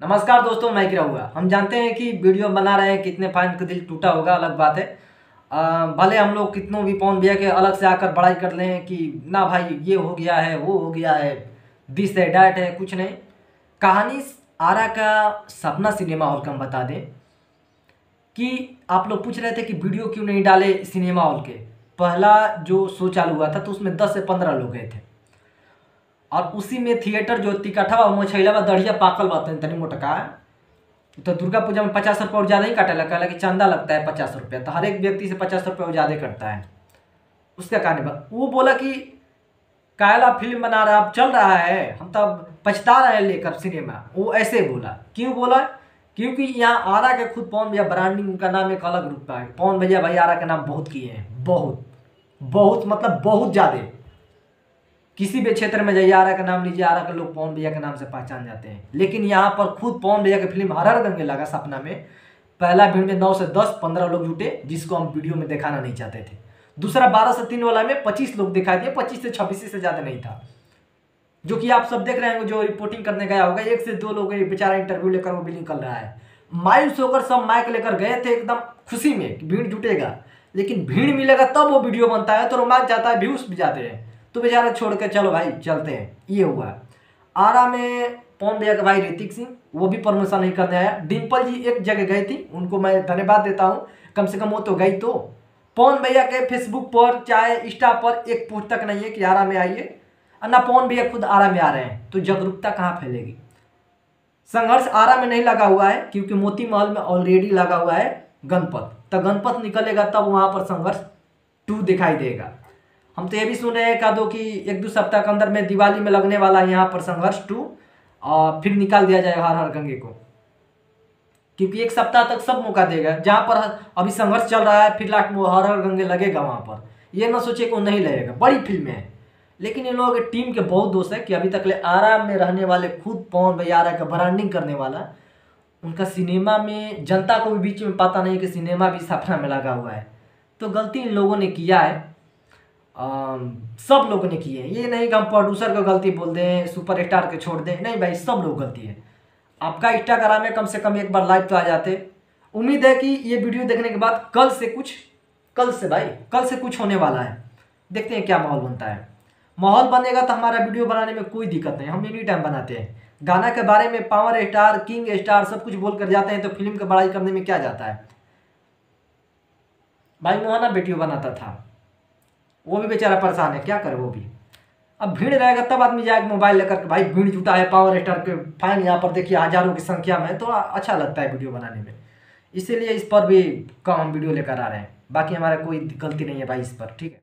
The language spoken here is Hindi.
नमस्कार दोस्तों, मैं गिरा हुआ। हम जानते हैं कि वीडियो बना रहे हैं, कितने फैन का दिल टूटा होगा, अलग बात है। भले हम लोग कितनों भी पवन भैया के अलग से आकर बड़ाई कर लें कि ना भाई ये हो गया है, वो हो गया है, दिस है डैट है, कुछ नहीं। कहानी आरा का सपना सिनेमा हॉल का हम बता दें कि आप लोग पूछ रहे थे कि वीडियो क्यों नहीं डाले सिनेमा हॉल के। पहला जो शो चालू हुआ था तो उसमें 10 से 15 लोग गए थे और उसी में थिएटर जो तिकठवा मछैला दढ़िया पाकल बात तनी मोटका। तो दुर्गा पूजा में 50 रुपये और ज़्यादा ही काटेला, कहला कि चंदा लगता है 50 रुपया, तो हर एक व्यक्ति से 50 रुपये और ज़्यादा करता है। उसका कहने पर वो बोला कि कायला फिल्म बना रहा अब चल रहा है, हम तब पछता रहे हैं लेकर सिनेमा। वो ऐसे बोला, क्यों बोला? क्योंकि यहाँ आरा के खुद पवन भैया ब्रांडिंग, उनका नाम एक अलग रूप का है। पवन भैया भाई आरा का नाम बहुत किए हैं, बहुत बहुत मतलब बहुत ज़्यादा। किसी भी क्षेत्र में जाइए, आरा का नाम लीजिए, आरा के लोग पवन भैया के नाम से पहचान जाते हैं। लेकिन यहाँ पर खुद पवन भैया की फिल्म हर हर गंगे लगा सपना में पहला भीड़ में 9 से 10 15 लोग जुटे, जिसको हम वीडियो में दिखाना नहीं चाहते थे। दूसरा 12 से 3 वाला में 25 लोग दिखाई दिए, 25 से 26 से ज़्यादा नहीं था। जो कि आप सब देख रहे हैं, जो रिपोर्टिंग करने गया होगा, 1 से 2 लोग बेचारा इंटरव्यू लेकर वो भी निकल रहा है। मायूस होकर सब माइक लेकर गए थे एकदम खुशी में कि भीड़ जुटेगा, लेकिन भीड़ मिलेगा तब वो वीडियो बनता है तो रोमांच जाता है, व्यूज भी जाते हैं, तो बेचारा छोड़ के चलो भाई चलते हैं। ये हुआ आरा में पवन भैया का भाई ऋतिक सिंह, वो भी प्रमोशन नहीं करने आया। डिम्पल जी एक जगह गई थी, उनको मैं धन्यवाद देता हूँ, कम से कम वो तो गई। तो पवन भैया के फेसबुक पर चाहे इंस्टा पर एक पोस्ट तक नहीं है कि आरा में आइए, और ना पवन भैया खुद आरा में आ रहे हैं, तो जागरूकता कहाँ फैलेगी? संघर्ष आरा में नहीं लगा हुआ है क्योंकि मोती महल में ऑलरेडी लगा हुआ है गणपत, तो गणपत निकलेगा तब वहाँ पर संघर्ष 2 दिखाई देगा। हम तो ये भी सुन रहे हैं का दो कि 1-2 सप्ताह के अंदर में दिवाली में लगने वाला है यहाँ पर संघर्ष 2, और फिर निकाल दिया जाएगा हर हर गंगे को, क्योंकि 1 सप्ताह तक सब मौका देगा। जहाँ पर अभी संघर्ष चल रहा है, फिर लास्ट में हर हर गंगे लगेगा वहाँ पर। ये ना सोचे कि वो नहीं लगेगा, बड़ी फिल्में हैं। लेकिन इन लोगों के टीम के बहुत दोस्त है कि अभी तक ले आराम में रहने वाले खुद पवन भैया आरा का ब्रांडिंग करने वाला, उनका सिनेमा में जनता को भी बीच में पता नहीं कि सिनेमा भी सपना में लगा हुआ है। तो गलती इन लोगों ने किया है, सब लोगों ने की है। ये नहीं कि हम प्रोड्यूसर को गलती बोल दें, सुपरस्टार के छोड़ दें, नहीं भाई, सब लोग गलती है। आपका इंस्टाग्राम में कम से कम एक बार लाइव तो आ जाते। उम्मीद है कि ये वीडियो देखने के बाद कल से कुछ होने वाला है। देखते हैं क्या माहौल बनता है। माहौल बनेगा तो हमारा वीडियो बनाने में कोई दिक्कत नहीं, हम एनी टाइम बनाते हैं। गाना के बारे में पावर स्टार, किंग स्टार सब कुछ बोल कर जाते हैं, तो फिल्म की बड़ाई करने में क्या जाता है? भाई मोहना वीडियो बनाता था, वो भी बेचारा परेशान है, क्या करे वो भी। अब भीड़ रहेगा तब आदमी जाएगा मोबाइल लेकर के, भाई भीड़ जुटा है, पावर स्टार के फैन यहाँ पर देखिए हजारों की संख्या में, तो अच्छा लगता है वीडियो बनाने में। इसीलिए इस पर भी कम हम वीडियो लेकर आ रहे हैं। बाकी हमारा कोई गलती नहीं है भाई इस पर, ठीक है।